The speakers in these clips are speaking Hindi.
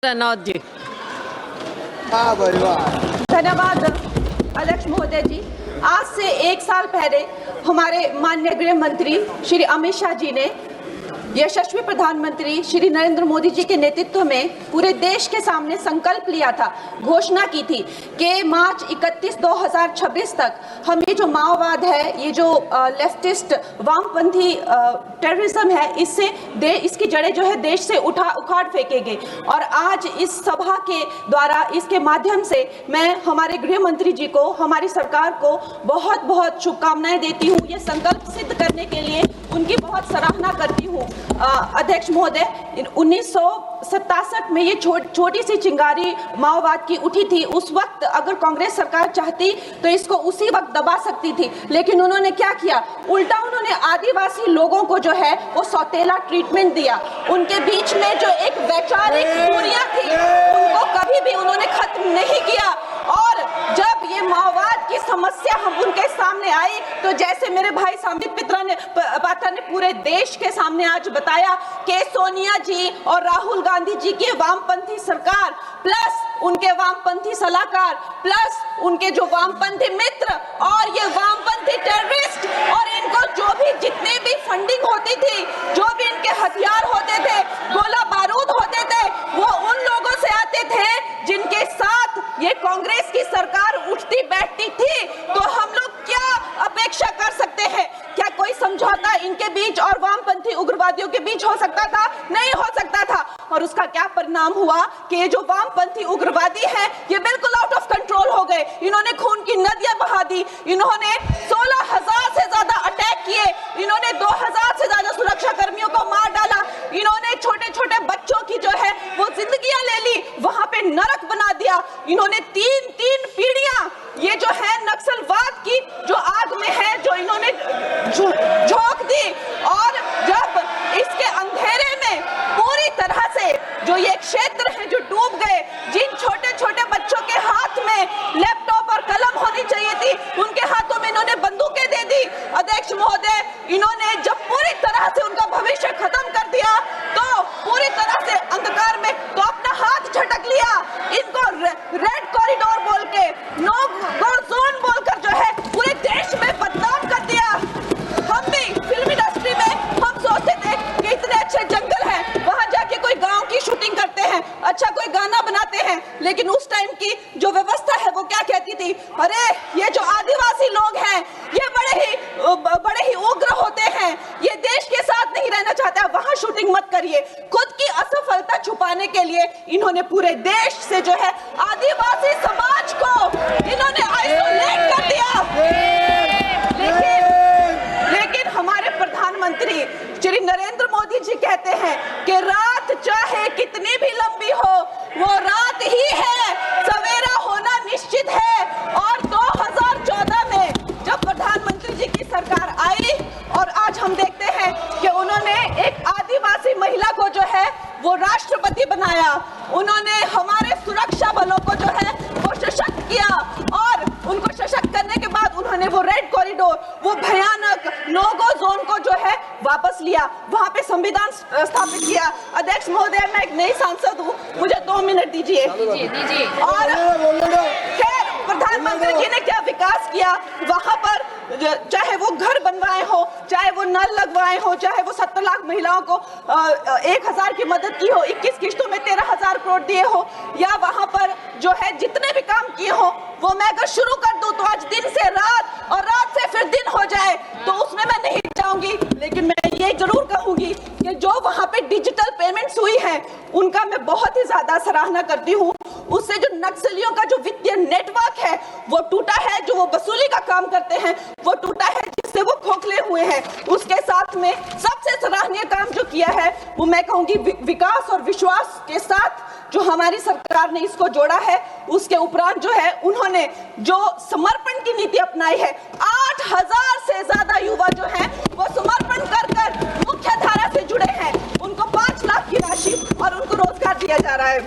धन्यवाद जी। धन्यवाद अध्यक्ष महोदय जी। आज से 1 साल पहले हमारे माननीय गृह मंत्री श्री अमित शाह जी ने यशस्वी प्रधानमंत्री श्री नरेंद्र मोदी जी के नेतृत्व में पूरे देश के सामने संकल्प लिया था, घोषणा की थी कि मार्च 31, 2026 तक हम ये जो माओवाद है, ये जो लेफ्टिस्ट वामपंथी टेररिज्म है, इसकी जड़ें जो है देश से उखाड़ फेंकेंगे। और आज इस सभा के द्वारा, इसके माध्यम से मैं हमारे गृह मंत्री जी को, हमारी सरकार को बहुत बहुत शुभकामनाएं देती हूँ। ये संकल्प सिद्ध करने के लिए उनकी बहुत सराहना करती हूँ। अध्यक्ष महोदय, 1967 में ये छोटी सी चिंगारी माओवाद की उठी थी। उस वक्त अगर कांग्रेस सरकार चाहती तो इसको उसी वक्त दबा सकती थी, लेकिन उन्होंने क्या किया, उल्टा उन्होंने आदिवासी लोगों को जो है वो सौतेला ट्रीटमेंट दिया। उनके बीच में जो एक वैचारिक दूरियां थी उनको कभी भी उन्होंने खत्म नहीं किया। और जब ये माओवाद की समस्या हम उनके सामने आई तो जैसे मेरे भाई संबित पात्रा ने पूरे देश के सामने आज बताया कि सोनिया जी और राहुल गांधी जी की वामपंथी सरकार प्लस उनके वामपंथी सलाहकार प्लस उनके जो वामपंथी मित्र और ये वामपंथी टेररिस्ट और इनको जो भी जितने भी फंडिंग होती थी, जो भी इनके हथियार होते थे, गोला बारूद होते थे, वो उन लोगों से आते थे जिनके साथ ये कांग्रेस की सरकार उठती बैठती थी। तो हम लोग क्या अपेक्षा कर सकते हैं? क्या कोई समझौता इनके बीच और वामपंथी उग्रवादियों के बीच हो सकता था? नहीं हो सकता था। और उसका क्या परिणाम हुआ कि ये जो वामपंथी उग्रवादी हैं, ये बिल्कुल आउट ऑफ कंट्रोल हो गए। इन्होंने खून की नदियां बहा दी, इन्होंने 16,000 से ज्यादा अटैक किए, इन्होंने 2,000 से ज्यादा सुरक्षा कर्मियों को मार डाला, इन्होंने छोटे छोटे बच्चों की जो है वो जिंदगियां ले ली, वहां पे नरक बना दिया। इन्होंने तीन पीढ़ियां ये जो है नक्सलवाद की जो आग में है, जो इन्होंने झोंक दी। और जब इसके अंधेरे में पूरी तरह से जो ये क्षेत्र है जो डूब गए, जिन छोटे छोटे बच्चों के हाथ में लैपटॉप और कलम होनी चाहिए थी, उनके हाथों में इन्होंने बंदूकें दे दी। अध्यक्ष महोदय, इन्होंने जब पूरी तरह से उनका भविष्य खत्म कर दिया तो पूरी तरह से अंधकार में तो अपना हाथ झटक लिया। इनको रेड कॉरिडोर बोल के, नो गो जोन बोलकर जो है पूरे देश में बदनाम कर दिया। हम भी फिल्म इंडस्ट्री में हम सोचते थे कि इतने अच्छे जंगल हैं, वहां जाके कोई गांव की शूटिंग करते हैं, अच्छा कोई गाना बनाते हैं, लेकिन उस टाइम की जो व्यवस्था है वो क्या कहती थी, अरे ये जो आदिवासी लोग हैं ये बड़े ही उग्र होते हैं, ये देश के साथ नहीं रहना चाहते, वहां शूटिंग मत करिए। खुद की असफलता छुपाने के लिए इन्होंने पूरे देश से जो है आदिवासी समाज को इन्होंने आइसोलेट कर दिया। लेकिन हमारे प्रधानमंत्री श्री नरेंद्र मोदी जी कहते हैं कि रात चाहे कितनी भी लंबी हो, वो रात ही है, सवेरा होना निश्चित है। और 2014 में जब प्रधानमंत्री जी की सरकार आई और आज हम देखते हैं कि उन्होंने एक आदिवासी महिला को जो है वो राष्ट्रपति बनाया, उन्होंने हमारे सुरक्षा बलों को जो है वो सशक्त किया और उनको सशक्त करने के बाद उन्होंने वो रेड कॉरिडोर, वो भयानक नो गो जोन को जो है वापस लिया, वहां पे संविधान स्थापित किया। अध्यक्ष महोदय, मैं एक नई सांसद हूँ, मुझे 2 मिनट दीजिए। और खैर प्रधानमंत्री जी ने क्या विकास किया वहां पर, चाहे वो घर बनवाए हो, चाहे वो नल लगवाए हो, चाहे वो 70 लाख महिलाओं को 1,000 की मदद की हो, 21 किस्तों में 13,000 करोड़ दिए हो, या वहां पर जो है जितने भी काम किए हो वो मैं अगर शुरू कर दूं तो आज दिन से रात और रात से फिर दिन हो जाए, तो उसमें मैं नहीं जाऊंगी। लेकिन मैं ये जरूर कहूंगी कि जो वहां पे डिजिटल पेमेंट्स हुई है उनका मैं बहुत ही ज्यादा सराहना करती हूँ। उससे जो नक्सलियों का जो वित्तीय नेटवर्क है वो टूटा है, जो वो वसूली का काम करते हैं वो टूटा है, जिससे वो खोखले हुए हैं। उसके साथ में सबसे सराहनीय काम जो किया है वो मैं कहूंगी विकास और विश्वास के साथ जो हमारी सरकार ने इसको जोड़ा है। उसके उपरांत जो है उन्होंने जो समर्पण की नीति अपनाई है, 8,000 से ज्यादा युवा जो हैं वो समर्पण कर मुख्य धारा से जुड़े हैं, उनको 5 लाख की राशि और उनको रोजगार दिया जा रहा है।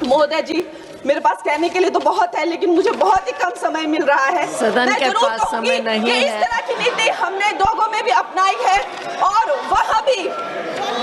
महोदय जी, मेरे पास कहने के लिए तो बहुत है, लेकिन मुझे बहुत ही कम समय मिल रहा है। सदन के पास समय नहीं है। इस तरह की नीति हमने दोगो में भी अपनाई है और वहाँ भी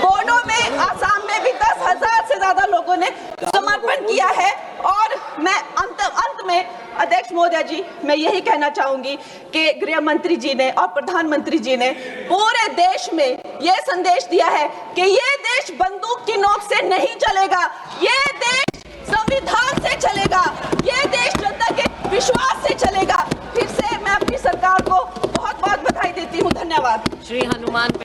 बोडो में, आसाम में में भी 10,000 से ज्यादा लोगों ने समर्पण किया है। और मैं अंत में अध्यक्ष महोदय जी, मैं यही कहना चाहूंगी कि गृह मंत्री जी ने और प्रधानमंत्री जी ने पूरे देश में यह संदेश दिया है कि ये देश बंदूक की नोक से नहीं चलेगा, ये देश संविधान से चलेगा, ये देश जनता के विश्वास से चलेगा। फिर से मैं अपनी सरकार को बहुत बहुत बधाई देती हूँ। धन्यवाद। श्री हनुमान